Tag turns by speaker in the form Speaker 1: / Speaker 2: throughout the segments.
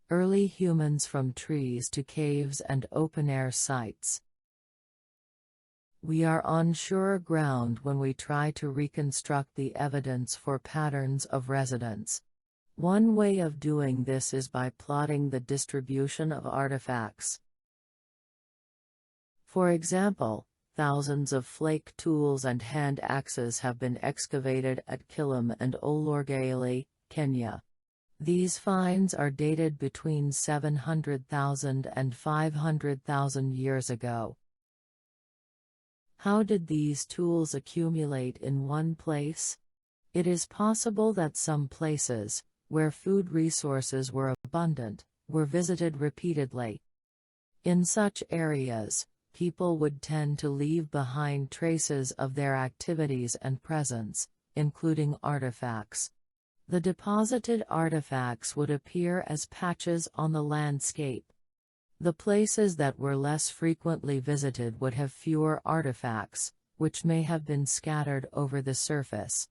Speaker 1: Early humans from trees to caves and open-air sites. We are on sure ground when we try to reconstruct the evidence for patterns of residence. One way of doing this is by plotting the distribution of artifacts. For example, thousands of flake tools and hand axes have been excavated at Killam and Olorgesailie, Kenya. These finds are dated between 700,000 and 500,000 years ago. How did these tools accumulate in one place? It is possible that some places, where food resources were abundant, were visited repeatedly. In such areas, people would tend to leave behind traces of their activities and presence, including artifacts. The deposited artifacts would appear as patches on the landscape. The places that were less frequently visited would have fewer artifacts, which may have been scattered over the surface.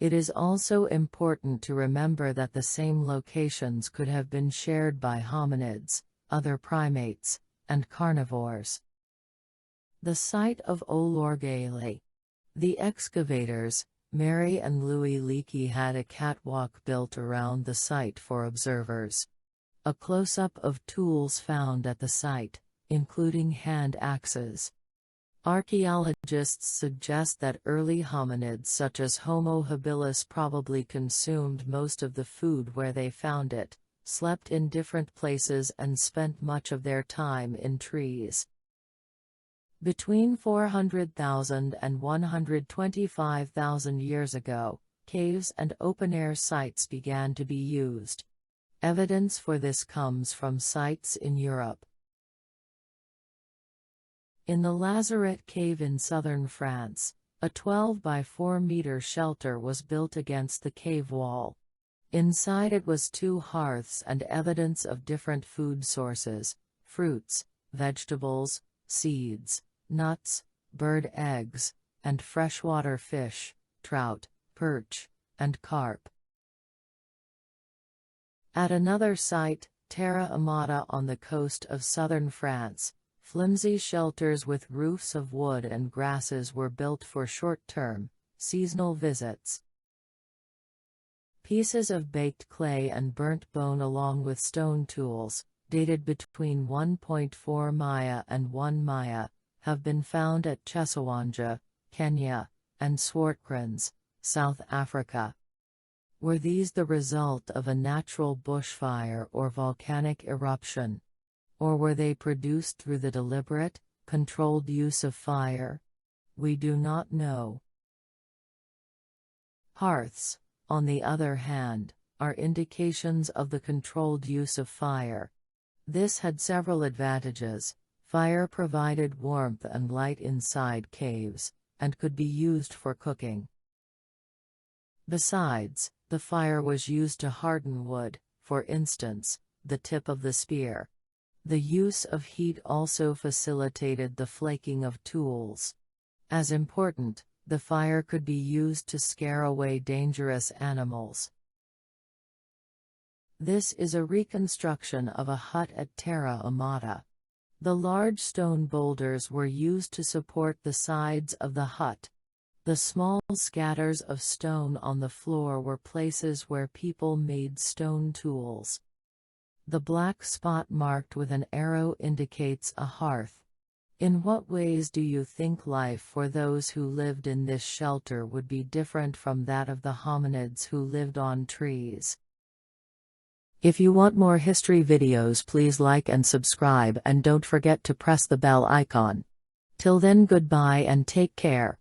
Speaker 1: It is also important to remember that the same locations could have been shared by hominids, other primates, and carnivores. The Site of Olorgesailie. The excavators, Mary and Louis Leakey, had a catwalk built around the site for observers. A close-up of tools found at the site, including hand axes. Archaeologists suggest that early hominids such as Homo habilis probably consumed most of the food where they found it, slept in different places and spent much of their time in trees. Between 400,000 and 125,000 years ago, caves and open-air sites began to be used. Evidence for this comes from sites in Europe. In the Lazaret Cave in southern France, a 12 by 4 meter shelter was built against the cave wall. Inside it was 2 hearths and evidence of different food sources: fruits, vegetables, seeds, nuts, bird eggs, and freshwater fish, trout, perch, and carp. At another site, Tera Amata on the coast of southern France, flimsy shelters with roofs of wood and grasses were built for short-term, seasonal visits. Pieces of baked clay and burnt bone along with stone tools, dated between 1.4 Maya and 1 Maya, have been found at Chesawanja, Kenya, and Swartkrans, South Africa. Were these the result of a natural bushfire or volcanic eruption? Or were they produced through the deliberate, controlled use of fire? We do not know. Hearths, on the other hand, are indications of the controlled use of fire. This had several advantages. Fire provided warmth and light inside caves, and could be used for cooking. Besides, the fire was used to harden wood, for instance, the tip of the spear. The use of heat also facilitated the flaking of tools. As important, the fire could be used to scare away dangerous animals. This is a reconstruction of a hut at Tera Amata. The large stone boulders were used to support the sides of the hut. The small scatters of stone on the floor were places where people made stone tools. The black spot marked with an arrow indicates a hearth. In what ways do you think life for those who lived in this shelter would be different from that of the hominids who lived on trees? If you want more history videos, please like and subscribe, and don't forget to press the bell icon. Till then, goodbye and take care.